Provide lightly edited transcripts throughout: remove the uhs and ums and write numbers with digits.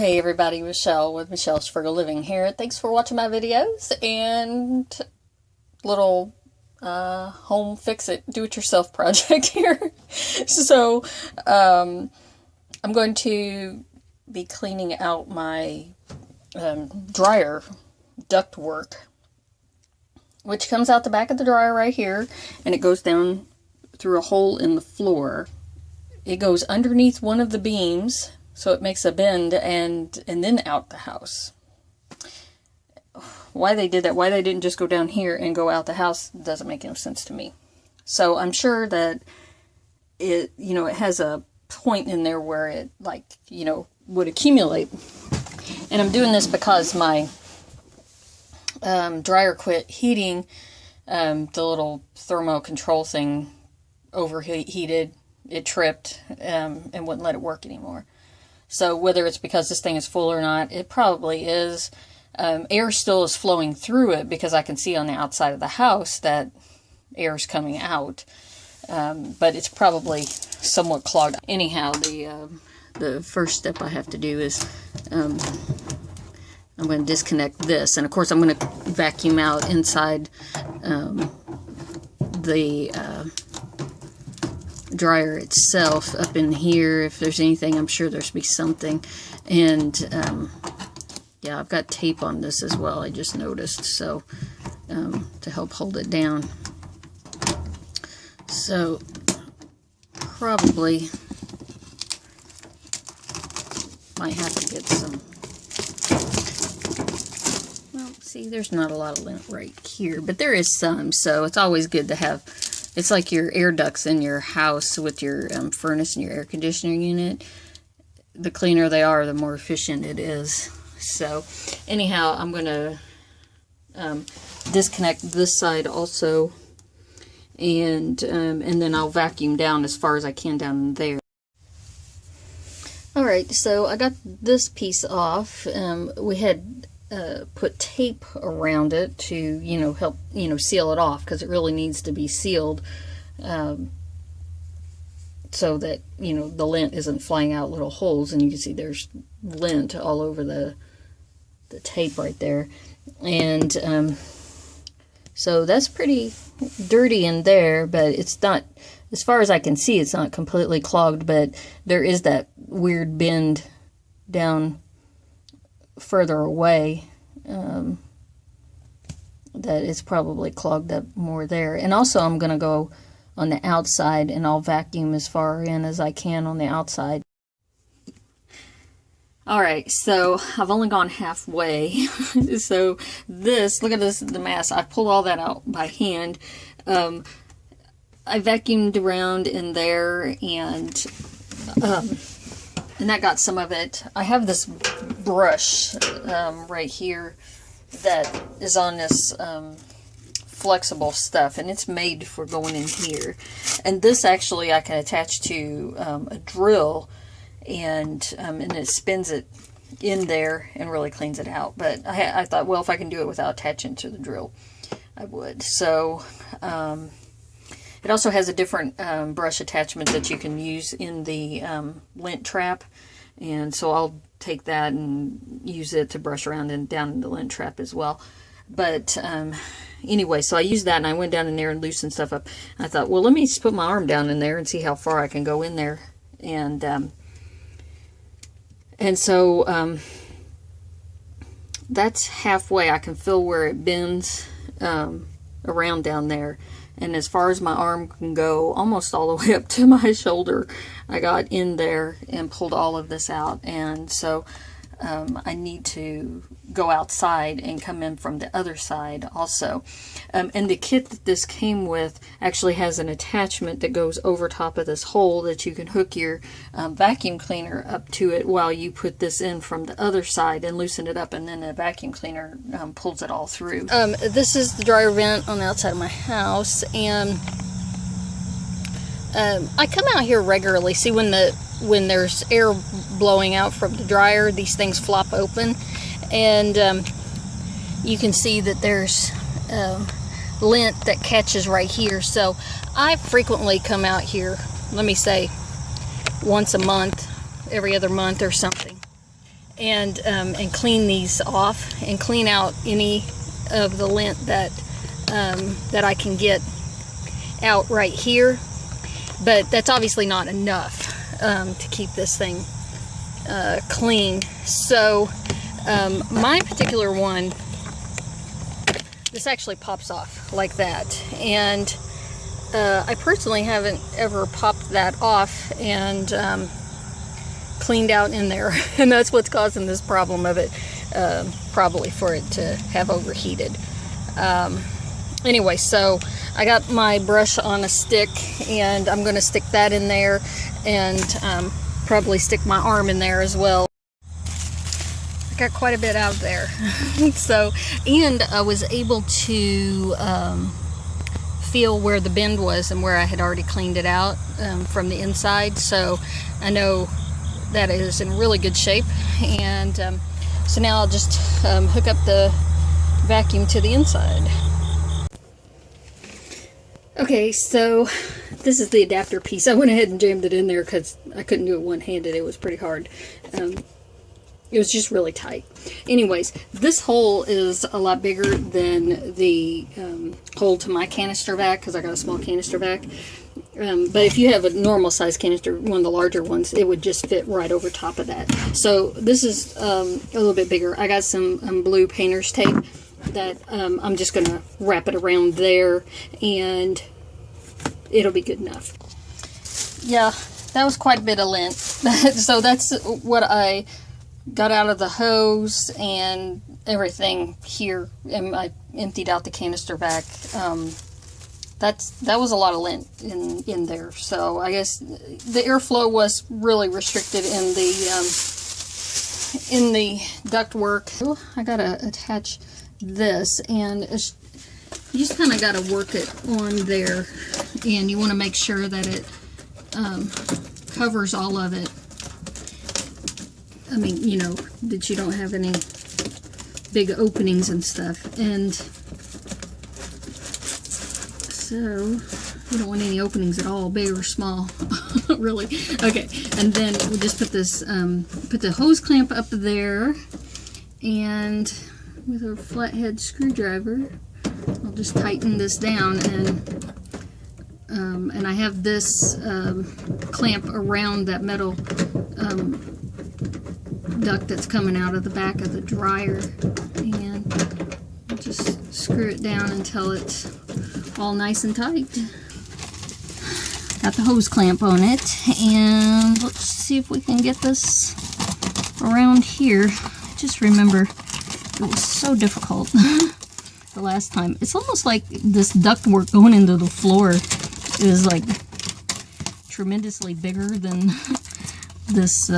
Hey everybody, Michelle with Michelle's Frugal Living here. Thanks for watching my videos and little home fix-it, do-it-yourself project here. So, I'm going to be cleaning out my dryer duct work, which comes out the back of the dryer right here, and it goes down through a hole in the floor. It goes underneath one of the beams, so it makes a bend, and then out the house. Why they did that, why they didn't just go down here and go out the house, doesn't make any sense to me. So I'm sure that it, it has a point in there where it, would accumulate. And I'm doing this because my dryer quit heating. The little thermo control thing overheated. It tripped and wouldn't let it work anymore. So whether it's because this thing is full or not, it probably is. Air still is flowing through it because I can see on the outside of the house that air is coming out. But it's probably somewhat clogged. Anyhow, the first step I have to do is I'm going to disconnect this. And of course I'm going to vacuum out inside the dryer itself up in here. If there's anything, I'm sure there's be something. And yeah, I've got tape on this as well, I just noticed, so to help hold it down. So probably might have to get some, well, see, there's not a lot of lint right here, but there is some, so it's always good to have. It's like your air ducts in your house with your furnace and your air conditioning unit. The cleaner they are, the more efficient it is. So, anyhow, I'm going to disconnect this side also, and then I'll vacuum down as far as I can down there. Alright, so I got this piece off. We had put tape around it to, help, seal it off, because it really needs to be sealed, so that, the lint isn't flying out little holes, and you can see there's lint all over the tape right there. And so that's pretty dirty in there, but it's not, as far as I can see, it's not completely clogged, but there is that weird bend down further away that is probably clogged up more there. And also I'm going to go on the outside, and I'll vacuum as far in as I can on the outside. Alright, so I've only gone halfway. So this, look at this, the mess. I pulled all that out by hand. I vacuumed around in there, and that got some of it. I have this brush right here that is on this flexible stuff, and it's made for going in here. And this actually I can attach to a drill, and it spins it in there and really cleans it out. But I thought, well, if I can do it without attaching to the drill, I would. So it also has a different brush attachment that you can use in the lint trap, and so I'll take that and use it to brush around and down in the lint trap as well. But anyway, so I used that, and I went down in there and loosened stuff up. I thought, well, let me just put my arm down in there and see how far I can go in there. And so that's halfway. I can feel where it bends around down there. And as far as my arm can go, almost all the way up to my shoulder, I got in there and pulled all of this out. And so I need to go outside and come in from the other side also. And the kit that this came with actually has an attachment that goes over top of this hole that you can hook your vacuum cleaner up to it while you put this in from the other side and loosen it up, and then the vacuum cleaner pulls it all through. This is the dryer vent on the outside of my house, and I come out here regularly. See, when there's air blowing out from the dryer, these things flop open, and you can see that there's lint that catches right here. So I frequently come out here, let me say once a month, every other month or something, and clean these off and clean out any of the lint that that I can get out right here. But that's obviously not enough to keep this thing clean. So my particular one, this actually pops off like that, and I personally haven't ever popped that off and cleaned out in there, and that's what's causing this problem of it, probably for it to have overheated. Anyway, so I got my brush on a stick, and I'm going to stick that in there, and probably stick my arm in there as well. I got quite a bit out there. So, and I was able to feel where the bend was and where I had already cleaned it out from the inside, so I know that is in really good shape. And so now I'll just hook up the vacuum to the inside. Okay, so this is the adapter piece. I went ahead and jammed it in there because I couldn't do it one-handed. It was pretty hard. It was just really tight. Anyways, this hole is a lot bigger than the hole to my canister vac, because I got a small canister vac. But if you have a normal size canister, one of the larger ones, it would just fit right over top of that. So this is a little bit bigger. I got some blue painter's tape that I'm just going to wrap it around there, and it'll be good enough. Yeah, that was quite a bit of lint. So that's what I got out of the hose and everything here, and I emptied out the canister vac. That was a lot of lint in there. So I guess the airflow was really restricted in the duct work. I gotta attach this, and you just kind of got to work it on there, and you want to make sure that it covers all of it. I mean, you know, that you don't have any big openings and stuff. And so you don't want any openings at all, big or small. Really. Okay, and then we'll just put this put the hose clamp up there, and with a flathead screwdriver I'll just tighten this down, and I have this clamp around that metal duct that's coming out of the back of the dryer, and I'll just screw it down until it's all nice and tight. Got the hose clamp on it, and let's see if we can get this around here. I just remember it was so difficult the last time. It's almost like this duct work going into the floor is like tremendously bigger than this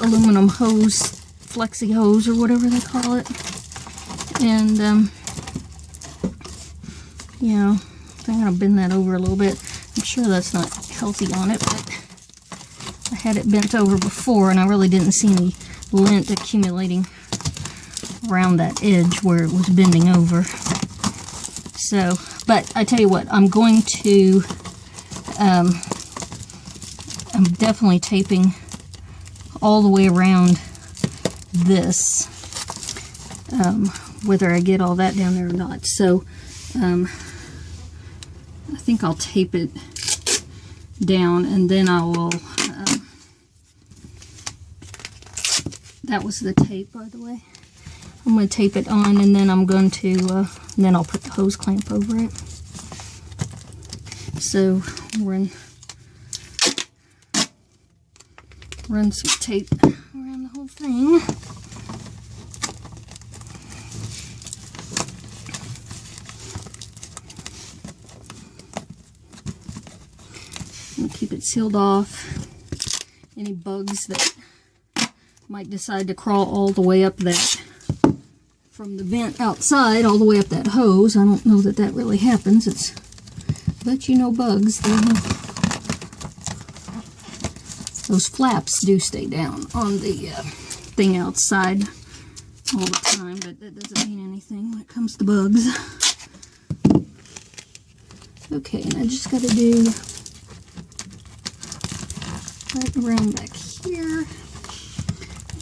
aluminum hose, flexi hose or whatever they call it. And you know, I'm gonna bend that over a little bit. I'm sure that's not healthy on it, but I had it bent over before, and I really didn't see any lint accumulating around that edge where it was bending over. So, but I tell you what, I'm going to, I'm definitely taping all the way around this, whether I get all that down there or not. So, I think I'll tape it down, and then I will, that was the tape, by the way. I'm going to tape it on, and then I'm going to, and then I'll put the hose clamp over it. So, run some tape around the whole thing. And keep it sealed off. Any bugs that might decide to crawl all the way up that, from the vent outside all the way up that hose. I don't know that that really happens. It's, but you know, bugs, those flaps do stay down on the thing outside all the time, but that doesn't mean anything when it comes to bugs. Okay, and I just got to do right around back here.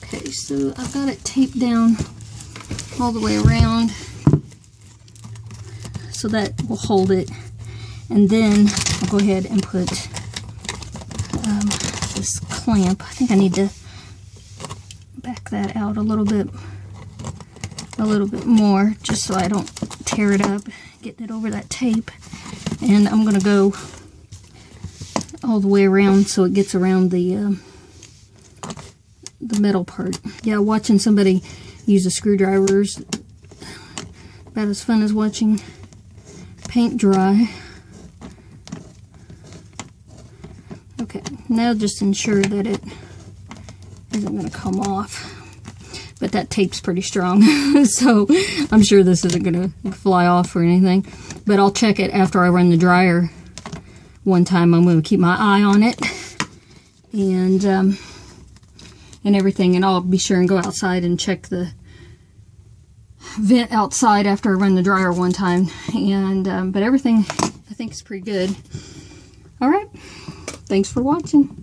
Okay, so I've got it taped down all the way around so that will hold it. And then I'll go ahead and put this clamp. I think I need to back that out a little bit more, just so I don't tear it up, getting it over that tape. And I'm going to go all the way around so it gets around the metal part. Yeah, watching somebody use a screwdriver is about as fun as watching paint dry. Okay, now just ensure that it isn't going to come off. But that tape's pretty strong, so I'm sure this isn't going to fly off or anything. But I'll check it after I run the dryer one time. I'm going to keep my eye on it and everything. And I'll be sure and go outside and check the vent outside after I run the dryer one time. And but everything I think is pretty good. All right, thanks for watching.